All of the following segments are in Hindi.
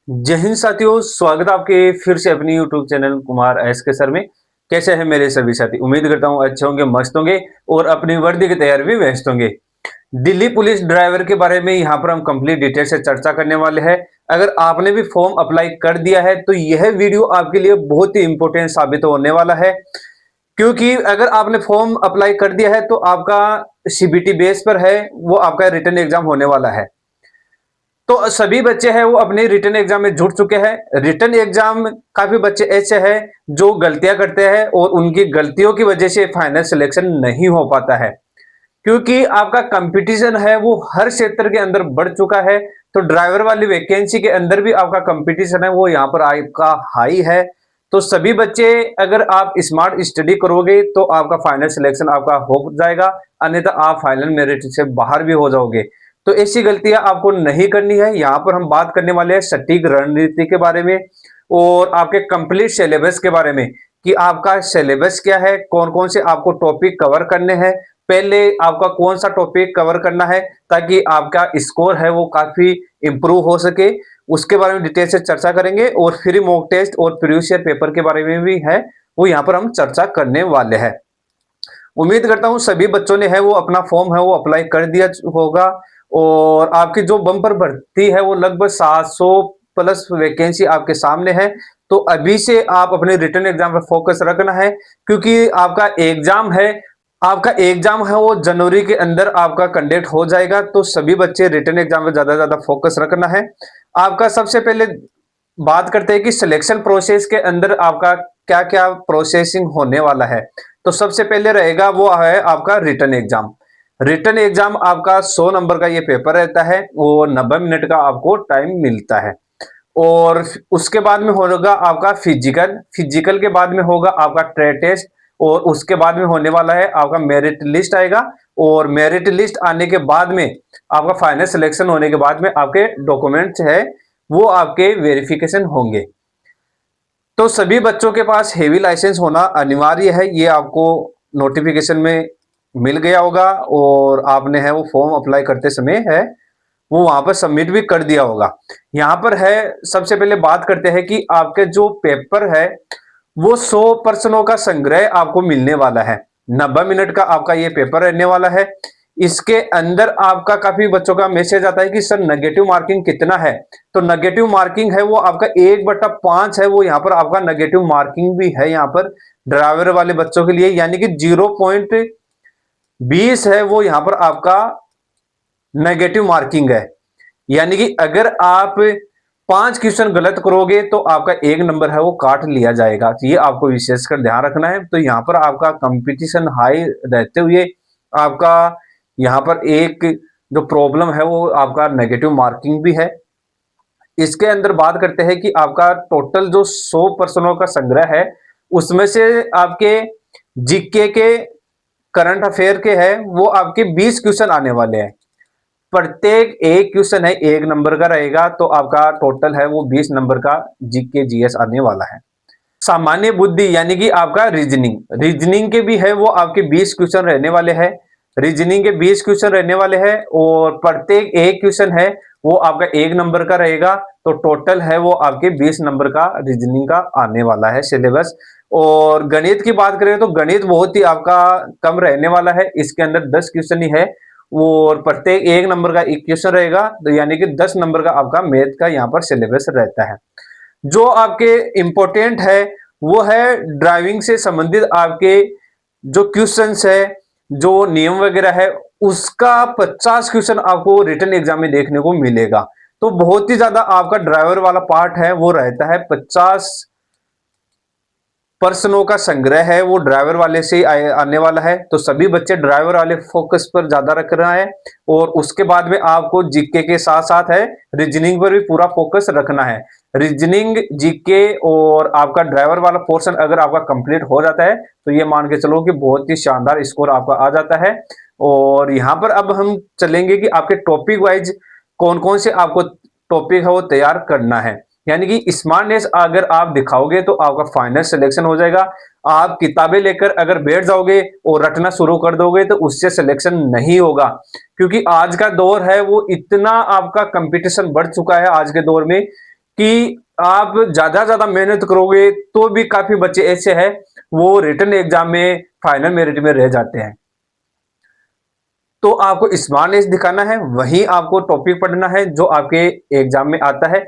जय हिंद साथियों, स्वागत है आपके फिर से अपनी यूट्यूब चैनल कुमार एस के सर में। कैसे हैं मेरे सभी साथी? उम्मीद करता हूं अच्छे होंगे, मस्त होंगे और अपनी वर्दी की तैयारी भी व्यस्त होंगे। दिल्ली पुलिस ड्राइवर के बारे में यहाँ पर हम कंप्लीट डिटेल से चर्चा करने वाले हैं। अगर आपने भी फॉर्म अप्लाई कर दिया है तो यह वीडियो आपके लिए बहुत ही इंपॉर्टेंट साबित होने वाला है, क्योंकि अगर आपने फॉर्म अप्लाई कर दिया है तो आपका सीबीटी बेस पर है वो आपका रिटर्न एग्जाम होने वाला है। तो सभी बच्चे हैं वो अपने रिटर्न एग्जाम में जुट चुके हैं। रिटर्न एग्जाम काफी बच्चे ऐसे हैं जो गलतियां करते हैं और उनकी गलतियों की वजह से फाइनल सिलेक्शन नहीं हो पाता है, क्योंकि आपका कंपटीशन है वो हर क्षेत्र के अंदर बढ़ चुका है। तो ड्राइवर वाली वैकेंसी के अंदर भी आपका कंपटीशन है वो यहाँ पर आपका हाई है। तो सभी बच्चे, अगर आप स्मार्ट स्टडी करोगे तो आपका फाइनल सिलेक्शन आपका हो जाएगा, अन्यथा आप फाइनल मेरिट से बाहर भी हो जाओगे। तो ऐसी गलतियां आपको नहीं करनी है। यहाँ पर हम बात करने वाले हैं सटीक रणनीति के बारे में और आपके कंप्लीट सिलेबस के बारे में कि आपका सिलेबस क्या है, कौन कौन से आपको टॉपिक कवर करने हैं, पहले आपका कौन सा टॉपिक कवर करना है ताकि आपका स्कोर है वो काफी इंप्रूव हो सके। उसके बारे में डिटेल से चर्चा करेंगे और फ्री मॉक टेस्ट और प्रीवियस ईयर पेपर के बारे में भी है वो यहाँ पर हम चर्चा करने वाले हैं। उम्मीद करता हूँ सभी बच्चों ने है वो अपना फॉर्म है वो अप्लाई कर दिया होगा और आपकी जो बम्पर भर्ती है वो लगभग 700 प्लस वैकेंसी आपके सामने है। तो अभी से आप अपने रिटर्न एग्जाम पे फोकस रखना है, क्योंकि आपका एग्जाम है वो जनवरी के अंदर आपका कंडक्ट हो जाएगा। तो सभी बच्चे रिटर्न एग्जाम में ज्यादा ज्यादा फोकस रखना है। आपका सबसे पहले बात करते हैं कि सिलेक्शन प्रोसेस के अंदर आपका क्या क्या प्रोसेसिंग होने वाला है। तो सबसे पहले रहेगा वो है आपका रिटर्न एग्जाम। रिटर्न एग्जाम आपका 100 नंबर का ये पेपर रहता है और 90 मिनट का आपको टाइम मिलता है। और उसके बाद में होगा आपका फिजिकल, फिजिकल के बाद में होगा आपका ट्रेड टेस्ट और उसके बाद में होने वाला है आपका मेरिट लिस्ट आएगा। और मेरिट लिस्ट आने के बाद में आपका फाइनल सिलेक्शन होने के बाद में आपके डॉक्यूमेंट्स है वो आपके वेरिफिकेशन होंगे। तो सभी बच्चों के पास हेवी लाइसेंस होना अनिवार्य है, ये आपको नोटिफिकेशन में मिल गया होगा और आपने है वो फॉर्म अप्लाई करते समय है वो वहां पर सबमिट भी कर दिया होगा। यहाँ पर है, सबसे पहले बात करते हैं कि आपके जो पेपर है वो 100 प्रश्नों का संग्रह आपको मिलने वाला है। 90 मिनट का आपका ये पेपर रहने वाला है। इसके अंदर आपका काफी बच्चों का मैसेज आता है कि सर नेगेटिव मार्किंग कितना है। तो नेगेटिव मार्किंग है वो आपका 1/5 है, वो यहाँ पर आपका नेगेटिव मार्किंग भी है यहाँ पर ड्राइवर वाले बच्चों के लिए, यानी कि 0.20 है वो यहाँ पर आपका नेगेटिव मार्किंग है। यानी कि अगर आप 5 क्वेश्चन गलत करोगे तो आपका 1 नंबर है वो काट लिया जाएगा। तो ये आपको विशेषकर ध्यान रखना है। तो यहाँ पर आपका कंपटीशन हाई रहते हुए आपका यहाँ पर एक जो प्रॉब्लम है वो आपका नेगेटिव मार्किंग भी है। इसके अंदर बात करते हैं कि आपका टोटल जो 100 प्रश्नों का संग्रह है उसमें से आपके जीके के, करंट अफेयर के है वो आपके 20 क्वेश्चन आने वाले हैं। प्रत्येक एक क्वेश्चन है 1 नंबर का रहेगा, तो आपका टोटल है वो 20 नंबर का जीके जीएस आने वाला है। सामान्य बुद्धि यानी कि आपका रीजनिंग, रीजनिंग के भी है वो आपके 20 क्वेश्चन रहने वाले हैं। रीजनिंग के 20 क्वेश्चन रहने वाले हैं और प्रत्येक एक क्वेश्चन है वो आपका 1 नंबर का रहेगा। तो टोटल है वो आपके 20 नंबर का रीजनिंग का आने वाला है सिलेबस। और गणित की बात करें तो गणित बहुत ही आपका कम रहने वाला है, इसके अंदर 10 क्वेश्चन ही है और प्रत्येक 1 नंबर का एक क्वेश्चन रहेगा। तो यानी कि 10 नंबर का आपका मैथ का यहाँ पर सिलेबस रहता है। जो आपके इंपॉर्टेंट है वो है ड्राइविंग से संबंधित आपके जो क्वेश्चंस है, जो नियम वगैरह है उसका 50 क्वेश्चन आपको रिटर्न एग्जाम में देखने को मिलेगा। तो बहुत ही ज्यादा आपका ड्राइवर वाला पार्ट है वो रहता है। 50 प्रश्नों का संग्रह है वो ड्राइवर वाले से आने वाला है। तो सभी बच्चे ड्राइवर वाले फोकस पर ज्यादा रख रहा है और उसके बाद में आपको जीके के साथ साथ है रीजनिंग पर भी पूरा फोकस रखना है। रीजनिंग, जीके और आपका ड्राइवर वाला पोर्शन अगर आपका कंप्लीट हो जाता है तो ये मान के चलो कि बहुत ही शानदार स्कोर आपका आ जाता है। और यहाँ पर अब हम चलेंगे कि आपके टॉपिक वाइज कौन कौन से आपको टॉपिक है वो तैयार करना है। यानी कि स्मार्टनेस अगर आप दिखाओगे तो आपका फाइनल सिलेक्शन हो जाएगा। आप किताबें लेकर अगर बैठ जाओगे और रटना शुरू कर दोगे तो उससे सिलेक्शन नहीं होगा, क्योंकि आज का दौर है वो इतना आपका कंपटीशन बढ़ चुका है आज के दौर में कि आप ज्यादा मेहनत करोगे तो भी काफी बच्चे ऐसे हैं वो रिटन एग्जाम में फाइनल मेरिट में रह जाते हैं। तो आपको स्मार्टनेस दिखाना है, वही आपको टॉपिक पढ़ना है जो आपके एग्जाम में आता है।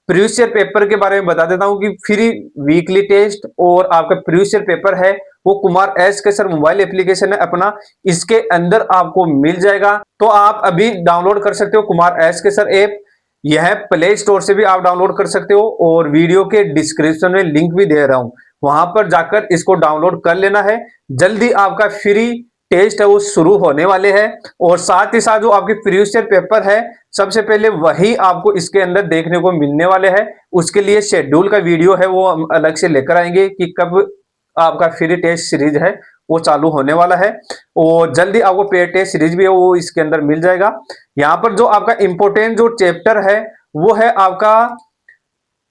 प्रीवियस ईयर पेपर के बारे में बता देता हूं कि फ्री वीकली टेस्ट और आपका प्रीवियस ईयर पेपर है वो कुमार एस के सर मोबाइल एप्लीकेशन है अपना, इसके अंदर आपको मिल जाएगा। तो आप अभी डाउनलोड कर सकते हो कुमार एस के सर ऐप, यह प्ले स्टोर से भी आप डाउनलोड कर सकते हो और वीडियो के डिस्क्रिप्शन में लिंक भी दे रहा हूं, वहां पर जाकर इसको डाउनलोड कर लेना है। जल्दी आपका फ्री टेस्ट है वो शुरू होने वाले हैं और साथ ही साथ जो आपके प्रीवियस ईयर पेपर है सबसे पहले वही आपको इसके अंदर देखने को मिलने वाले हैं। उसके लिए शेड्यूल का वीडियो है वो हम अलग से लेकर आएंगे कि कब आपका फ्री टेस्ट सीरीज है वो चालू होने वाला है और जल्दी आपको पेड टेस्ट सीरीज भी है वो इसके अंदर मिल जाएगा। यहाँ पर जो आपका इंपोर्टेंट जो चैप्टर है वो है आपका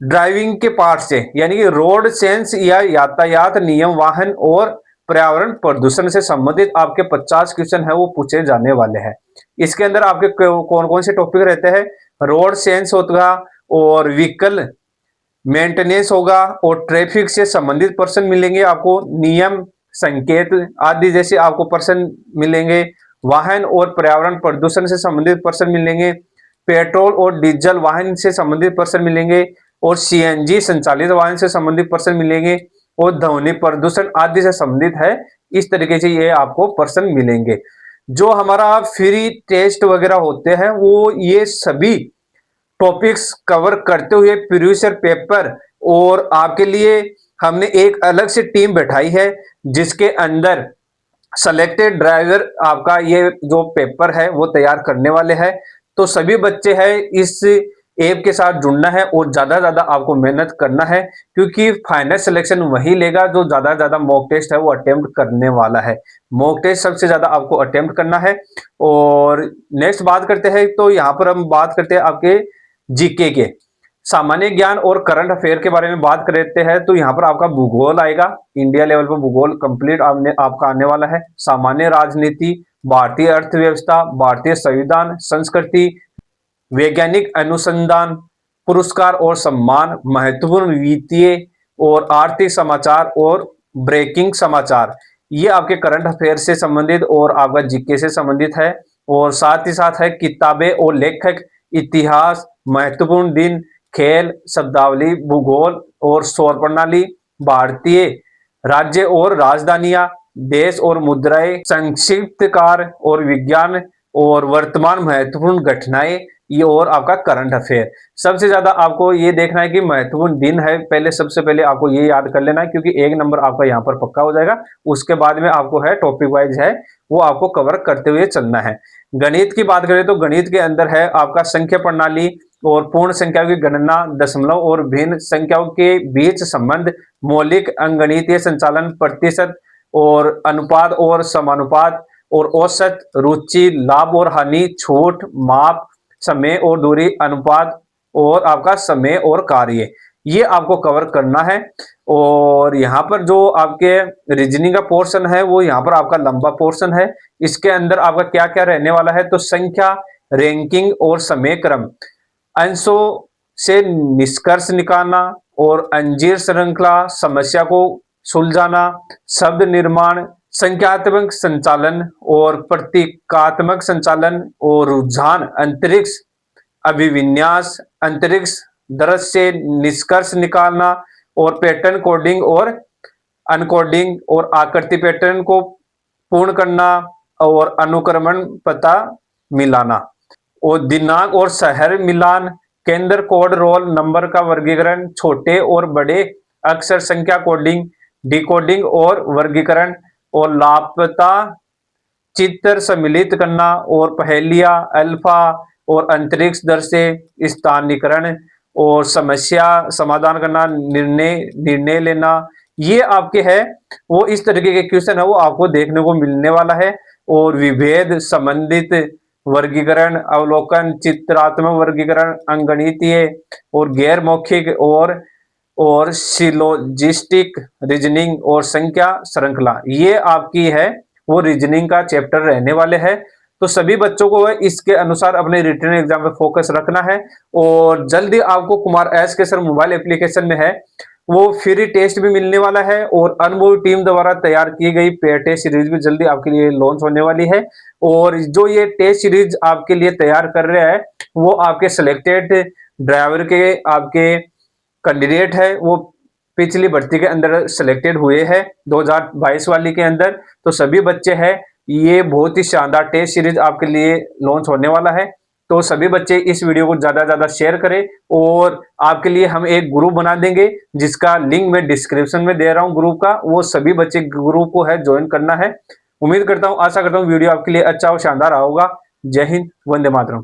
ड्राइविंग के पार्ट से, यानी कि रोड सेंस या यातायात नियम, वाहन और पर्यावरण प्रदूषण से संबंधित आपके 50 क्वेश्चन है वो पूछे जाने वाले हैं। इसके अंदर आपके कौन कौन से टॉपिक रहते हैं, रोड सेंस होगा और व्हीकल मेंटेनेंस होगा और ट्रैफिक से संबंधित पर्सन मिलेंगे आपको, नियम संकेत आदि जैसे आपको पर्सन मिलेंगे, वाहन और पर्यावरण प्रदूषण से संबंधित पर्सन मिलेंगे, पेट्रोल और डीजल वाहन से संबंधित पर्सन मिलेंगे और सीएनजी संचालित वाहन से संबंधित पर्सन मिलेंगे और ध्वनि प्रदूषण आदि से संबंधित है। इस तरीके से ये आपको पर्सन मिलेंगे। जो हमारा फ्री टेस्ट वगैरह होते हैं वो ये सभी टॉपिक्स कवर करते हुए प्रीवियस ईयर पेपर, और आपके लिए हमने एक अलग से टीम बैठाई है जिसके अंदर सेलेक्टेड ड्राइवर आपका ये जो पेपर है वो तैयार करने वाले हैं। तो सभी बच्चे हैं इस ऐप के साथ जुड़ना है और ज्यादा आपको मेहनत करना है क्योंकि फाइनल सिलेक्शन वही लेगा जो ज्यादा मॉक टेस्ट है वो अटेम्प्ट करने वाला है। मॉक टेस्ट सबसे ज्यादा आपको अटेम्प्ट करना है। और नेक्स्ट बात करते हैं, तो यहाँ पर हम बात करते हैं आपके जीके के सामान्य ज्ञान और करंट अफेयर के बारे में बात करते हैं। तो यहाँ पर आपका भूगोल आएगा, इंडिया लेवल पर भूगोल कंप्लीट आपका आने वाला है। सामान्य राजनीति, भारतीय अर्थव्यवस्था, भारतीय संविधान, संस्कृति, वैज्ञानिक अनुसंधान, पुरस्कार और सम्मान, महत्वपूर्ण वित्तीय और आर्थिक समाचार और ब्रेकिंग समाचार, ये आपके करंट अफेयर से संबंधित और आपका जीके से संबंधित है। और साथ ही साथ है किताबें और लेखक, इतिहास, महत्वपूर्ण दिन, खेल, शब्दावली, भूगोल और सौर प्रणाली, भारतीय राज्य और राजधानियां, देश और मुद्राएं, संक्षिप्तकार और विज्ञान और वर्तमान महत्वपूर्ण घटनाएं, ये और आपका करंट अफेयर। सबसे ज्यादा आपको ये देखना है कि महत्वपूर्ण दिन है, पहले सबसे पहले आपको ये याद कर लेना है क्योंकि एक नंबर आपका यहाँ पर पक्का हो जाएगा। उसके बाद में आपको है टॉपिक वाइज है वो आपको कवर करते हुए चलना है। गणित की बात करें तो गणित के अंदर है आपका संख्या प्रणाली और पूर्ण संख्याओं की गणना, दशमलव और भिन्न संख्याओं के बीच संबंध, मौलिक अंकगणितीय संचालन, प्रतिशत और अनुपात और समानुपात और औसत, रुचि, लाभ और हानि, छूट, माप, समय और दूरी, अनुपात और आपका समय और कार्य, ये आपको कवर करना है। और यहाँ पर जो आपके रीजनिंग का पोर्शन है वो यहाँ पर आपका लंबा पोर्शन है। इसके अंदर आपका क्या क्या रहने वाला है, तो संख्या, रैंकिंग और समय क्रम, अंशों से निष्कर्ष निकालना और अंजीर श्रृंखला, समस्या को सुलझाना, शब्द निर्माण, संख्यात्मक संचालन और प्रतीकात्मक संचालन और रुझान, अंतरिक्ष अभिविन्यास, अंतरिक्ष दृश्य से निष्कर्ष निकालना और पैटर्न कोडिंग और अनकोडिंग और आकृति पैटर्न को पूर्ण करना और अनुक्रमण पता मिलाना और दिनांक और शहर मिलान, केंद्र कोड, रोल नंबर का वर्गीकरण, छोटे और बड़े अक्षर संख्या कोडिंग, डिकोडिंग और वर्गीकरण और लापता चित्र सम्मिलित करना और पहेलियां, अल्फा और अंतरिक्ष दर से स्थानीकरण और समस्या समाधान करना, निर्णय लेना, ये आपके है वो इस तरीके के क्वेश्चन है वो आपको देखने को मिलने वाला है। और विभेद संबंधित वर्गीकरण, अवलोकन, चित्रात्मक वर्गीकरण, अंकगणितीय और गैर मौखिक और सिलोजिस्टिक रीजनिंग और संख्या श्रृंखला, ये आपकी है वो रीजनिंग का चैप्टर रहने वाले हैं। तो सभी बच्चों को इसके अनुसार अपने रिटन एग्जाम पे फोकस रखना है। और जल्दी आपको कुमार एस के सर मोबाइल एप्लीकेशन में है वो फ्री टेस्ट भी मिलने वाला है, और अनुभवी टीम द्वारा तैयार की गई पेयर टेस्ट सीरीज भी जल्दी आपके लिए लॉन्च होने वाली है। और जो ये टेस्ट सीरीज आपके लिए तैयार कर रहा है वो आपके सिलेक्टेड ड्राइवर के आपके कैंडिडेट है, वो पिछली भर्ती के अंदर सिलेक्टेड हुए हैं 2022 वाली के अंदर। तो सभी बच्चे हैं, ये बहुत ही शानदार टेस्ट सीरीज आपके लिए लॉन्च होने वाला है। तो सभी बच्चे इस वीडियो को ज्यादा ज्यादा शेयर करें, और आपके लिए हम एक ग्रुप बना देंगे जिसका लिंक मैं डिस्क्रिप्शन में दे रहा हूं ग्रुप का, वो सभी बच्चे ग्रुप को है ज्वाइन करना है। उम्मीद करता हूं, आशा करता हूं वीडियो आपके लिए अच्छा और शानदार होगा। जय हिंद, वंदे मातरम।